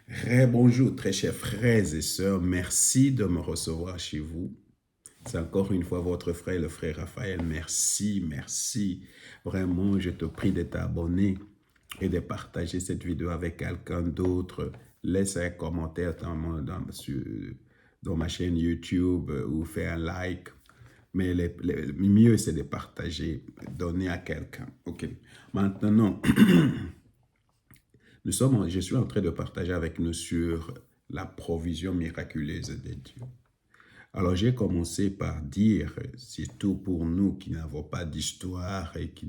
Bonjour, très chers frères et sœurs. Merci de me recevoir chez vous. C'est encore une fois votre frère, le frère Raphaël. Merci, merci. Vraiment, je te prie de t'abonner et de partager cette vidéo avec quelqu'un d'autre. Laisse un commentaire dans ma chaîne YouTube ou fais un like. Mais le mieux, c'est de partager, donner à quelqu'un. OK. Maintenant, je suis en train de partager avec nous sur la provision miraculeuse de Dieu. Alors, j'ai commencé par dire, surtout pour nous qui n'avons pas d'histoire et qui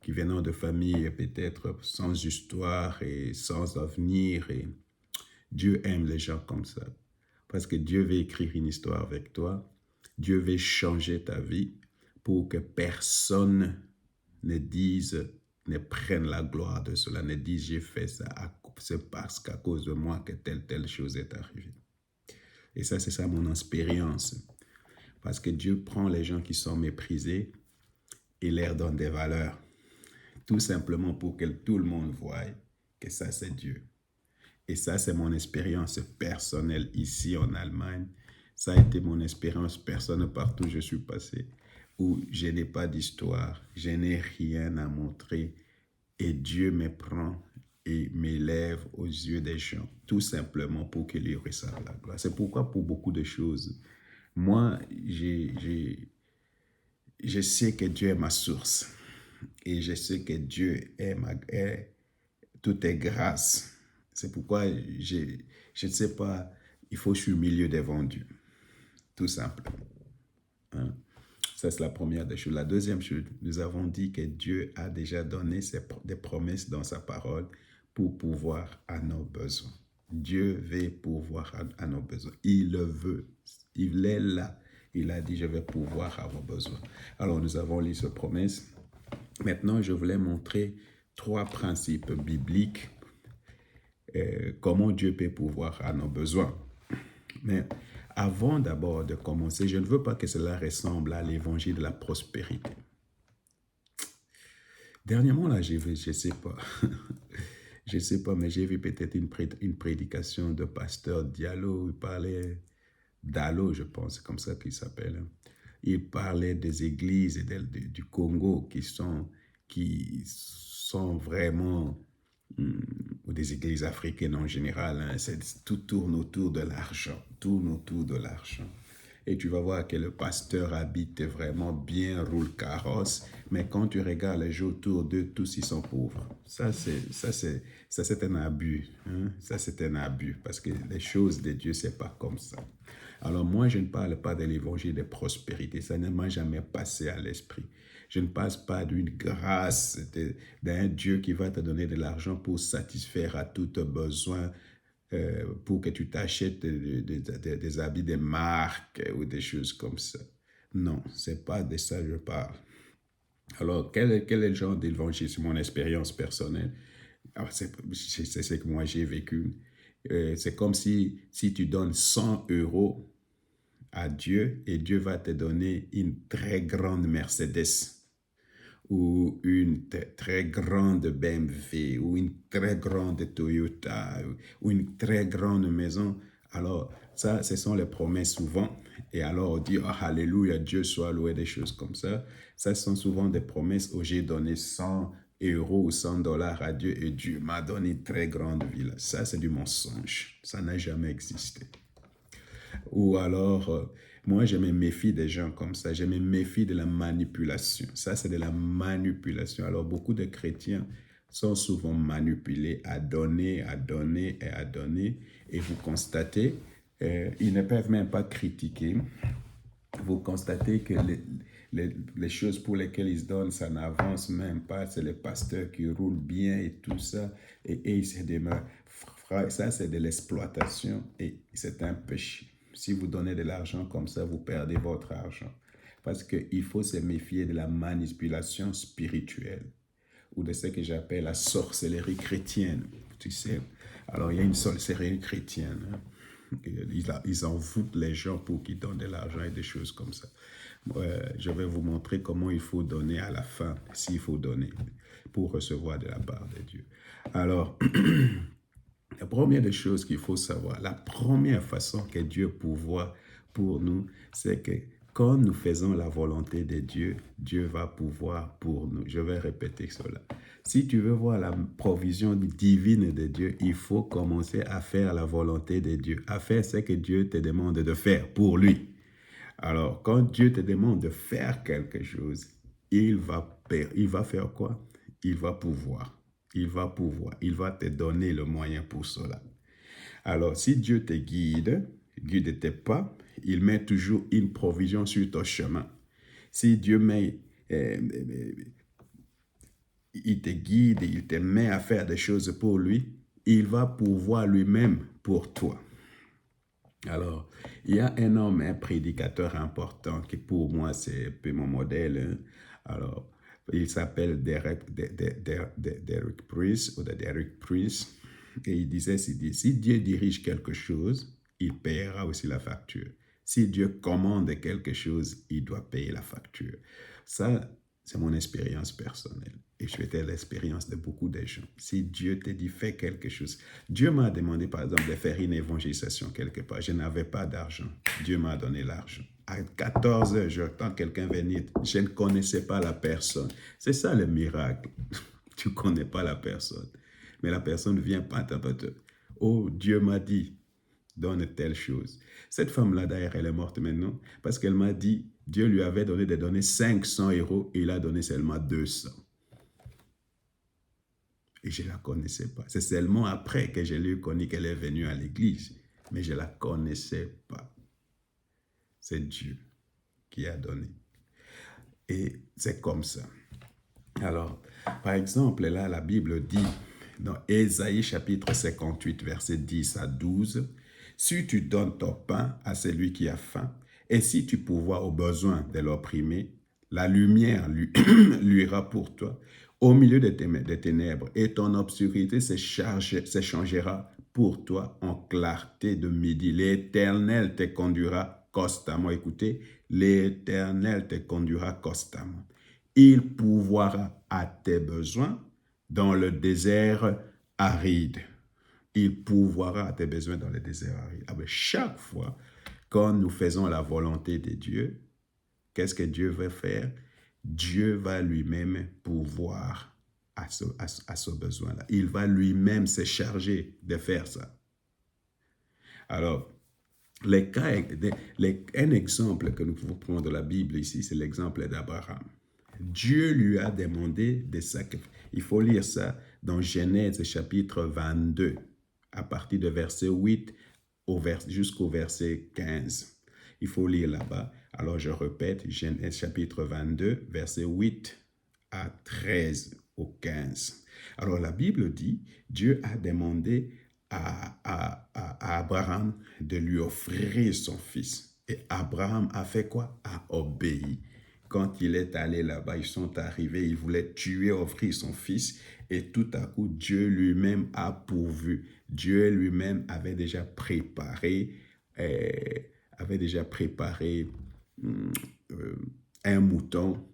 venons de familles peut-être sans histoire et sans avenir, et Dieu aime les gens comme ça. Parce que Dieu veut écrire une histoire avec toi. Dieu veut changer ta vie pour que personne ne dise, ne prenne la gloire de cela, ne dise j'ai fait ça, c'est parce qu'à cause de moi que telle chose est arrivée. Et ça, c'est ça mon expérience. Parce que Dieu prend les gens qui sont méprisés et leur donne des valeurs. Tout simplement pour que tout le monde voie que ça, c'est Dieu. Et ça, c'est mon expérience personnelle ici en Allemagne. Ça a été mon expérience personnelle partout où je suis passé, où je n'ai pas d'histoire, je n'ai rien à montrer. Et Dieu me prend et m'élève aux yeux des gens, tout simplement pour qu'il lui reçoive la gloire. C'est pourquoi pour beaucoup de choses, moi, je sais que Dieu est ma source. Et je sais que Dieu tout est grâce. C'est pourquoi je ne sais pas, il faut que je suis au milieu des vendus, tout simplement. Hein? Ça, c'est la première des choses. La deuxième chose, nous avons dit que Dieu a déjà donné des promesses dans sa parole pour pouvoir à nos besoins. Dieu veut pouvoir à nos besoins. Il le veut. Il est là. Il a dit, je vais pouvoir à vos besoins. Alors, nous avons lu cette promesse. Maintenant, je voulais montrer trois principes bibliques, comment Dieu peut pouvoir à nos besoins. Mais avant d'abord de commencer, je ne veux pas que cela ressemble à l'évangile de la prospérité. Dernièrement, là, j'ai vu, je ne sais pas, je ne sais pas, mais j'ai vu peut-être une prédication de pasteur Diallo, il parlait d'Allo, je pense, c'est comme ça qu'il s'appelle. Il parlait des églises du Congo qui sont vraiment, ou des églises africaines en général, hein, tout tourne autour de l'argent, tourne autour de l'argent. Et tu vas voir que le pasteur habite vraiment bien, roule carrosse, mais quand tu regardes les gens autour d'eux, tous ils sont pauvres. Ça c'est un abus. Hein? Ça c'est un abus, parce que les choses de Dieu, c'est pas comme ça. Alors moi, je ne parle pas de l'évangile de prospérité, ça ne m'a jamais passé à l'esprit. Je ne passe pas d'une grâce d'un Dieu qui va te donner de l'argent pour satisfaire à tous tes besoins, pour que tu t'achètes des habits de marque ou des choses comme ça. Non, c'est pas de ça que je parle. Alors, quel est le genre d'évangile? C'est mon expérience personnelle. Alors, c'est ce que moi j'ai vécu. C'est comme si tu donnes 100 euros à Dieu et Dieu va te donner une très grande Mercedes ou une très grande BMW ou une très grande Toyota ou une très grande maison. Alors, ça, ce sont les promesses souvent. Et alors, on dit, oh, alléluia, Dieu soit loué, des choses comme ça. Ça sont souvent des promesses où j'ai donné 100 euros ou 100 dollars à Dieu et Dieu m'a donné une très grande ville. Ça, c'est du mensonge. Ça n'a jamais existé. Ou alors, moi, je me méfie des gens comme ça. Je me méfie de la manipulation. Ça, c'est de la manipulation. Alors, beaucoup de chrétiens sont souvent manipulés à donner, à donner et à donner. Et vous constatez, ils ne peuvent même pas critiquer. Vous constatez que les choses pour lesquelles ils se donnent, ça n'avance même pas. C'est les pasteurs qui roulent bien et tout ça. Et ils se demeurent. Ça, c'est de l'exploitation et c'est un péché. Si vous donnez de l'argent comme ça, vous perdez votre argent. Parce qu'il faut se méfier de la manipulation spirituelle ou de ce que j'appelle la sorcellerie chrétienne. Tu sais, alors il y a une sorcellerie chrétienne. Ils envoûtent les gens pour qu'ils donnent de l'argent et des choses comme ça. Je vais vous montrer comment il faut donner à la fin, s'il faut donner, pour recevoir de la part de Dieu. Alors, la première des choses qu'il faut savoir, la première façon que Dieu pourvoit pour nous, c'est que quand nous faisons la volonté de Dieu, Dieu va pouvoir pour nous. Je vais répéter cela. Si tu veux voir la provision divine de Dieu, il faut commencer à faire la volonté de Dieu, à faire ce que Dieu te demande de faire pour lui. Alors, quand Dieu te demande de faire quelque chose, il va faire quoi? Il va pouvoir. Il va pouvoir. Il va te donner le moyen pour cela. Alors, si Dieu te guide tes pas, il met toujours une provision sur ton chemin. Si Dieu il te guide, il te met à faire des choses pour lui, il va pouvoir lui-même pour toi. Alors, il y a un homme, un prédicateur important qui pour moi c'est un peu mon modèle. Alors, il s'appelle Derek Prince ou Derek Prince. Et il disait, si Dieu dirige quelque chose, il paiera aussi la facture. Si Dieu commande quelque chose, il doit payer la facture. Ça, c'est mon expérience personnelle. Et je fais l'expérience de beaucoup de gens. Si Dieu te dit fais quelque chose. Dieu m'a demandé, par exemple, de faire une évangélisation quelque part. Je n'avais pas d'argent. Dieu m'a donné l'argent. À 14 heures, j'entends quelqu'un venir. Je ne connaissais pas la personne. C'est ça le miracle. Tu ne connais pas la personne. Mais la personne vient pas. Oh, Dieu m'a dit, donne telle chose. Cette femme-là, d'ailleurs, elle est morte maintenant parce qu'elle m'a dit, Dieu lui avait donné de donner 500 € et il a donné seulement 200. Et je ne la connaissais pas. C'est seulement après que je l'ai connue qu'elle est venue à l'église. Mais je ne la connaissais pas. C'est Dieu qui a donné. Et c'est comme ça. Alors, par exemple, là, la Bible dit, dans Ésaïe chapitre 58, verset 10 à 12, « Si tu donnes ton pain à celui qui a faim, et si tu pourvois aux besoins de l'opprimé, la lumière lui ira pour toi au milieu des ténèbres, et ton obscurité se changera pour toi en clarté de midi. L'Éternel te conduira constamment. » Écoutez, l'Éternel te conduira constamment. Il pourvoira à tes besoins dans le désert aride. Il pourvoira à tes besoins dans le désert aride. Ah ben, chaque fois, quand nous faisons la volonté de Dieu, qu'est-ce que Dieu veut faire? Dieu va lui-même pourvoir à ce besoin-là. Il va lui-même se charger de faire ça. Alors, un exemple que nous pouvons prendre de la Bible ici, c'est l'exemple d'Abraham. Dieu lui a demandé de sacrifier. Il faut lire ça dans Genèse chapitre 22, à partir de verset 8 jusqu'au verset 15. Il faut lire là-bas. Alors je répète, Genèse chapitre 22, verset 8 à 13 au 15. Alors la Bible dit, Dieu a demandé à Abraham de lui offrir son fils. Et Abraham a fait quoi? A obéi. Quand il est allé là-bas, ils sont arrivés, ils voulaient tuer, offrir son fils. Et tout à coup, Dieu lui-même a pourvu. Dieu lui-même avait déjà préparé un mouton.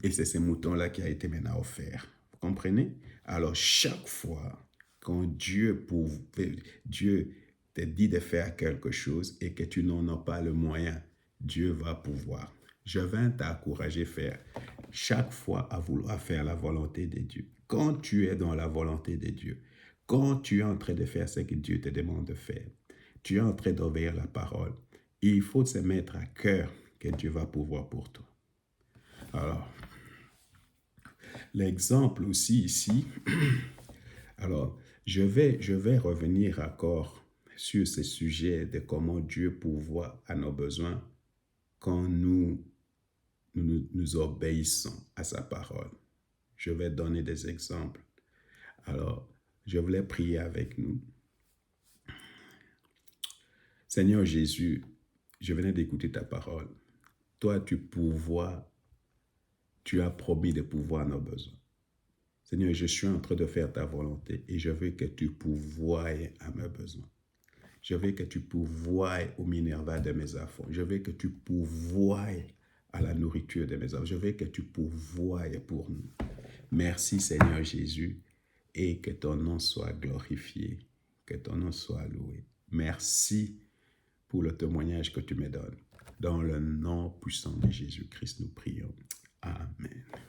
Et c'est ce mouton-là qui a été maintenant offert. Vous comprenez? Alors, chaque fois, quand Dieu te dit de faire quelque chose et que tu n'en as pas le moyen, Dieu va pouvoir. Je viens t'encourager à faire chaque fois à vouloir faire la volonté de Dieu. Quand tu es dans la volonté de Dieu, quand tu es en train de faire ce que Dieu te demande de faire, tu es en train d'obéir la parole, il faut se mettre à cœur que Dieu va pouvoir pour toi. Alors, l'exemple aussi ici, alors, je vais revenir encore sur ce sujet de comment Dieu pourvoit à nos besoins quand nous obéissons à sa parole. Je vais donner des exemples. Alors, je voulais prier avec nous. Seigneur Jésus, je venais d'écouter ta parole. Toi, tu as promis de pourvoir à nos besoins. Seigneur, je suis en train de faire ta volonté et je veux que tu pourvoies à mes besoins. Je veux que tu pourvoies au Minerva de mes enfants. Je veux que tu pourvoies à la nourriture de mes enfants. Je veux que tu pourvoies pour nous. Merci Seigneur Jésus et que ton nom soit glorifié, que ton nom soit loué. Merci pour le témoignage que tu me donnes. Dans le nom puissant de Jésus-Christ, nous prions. Amen.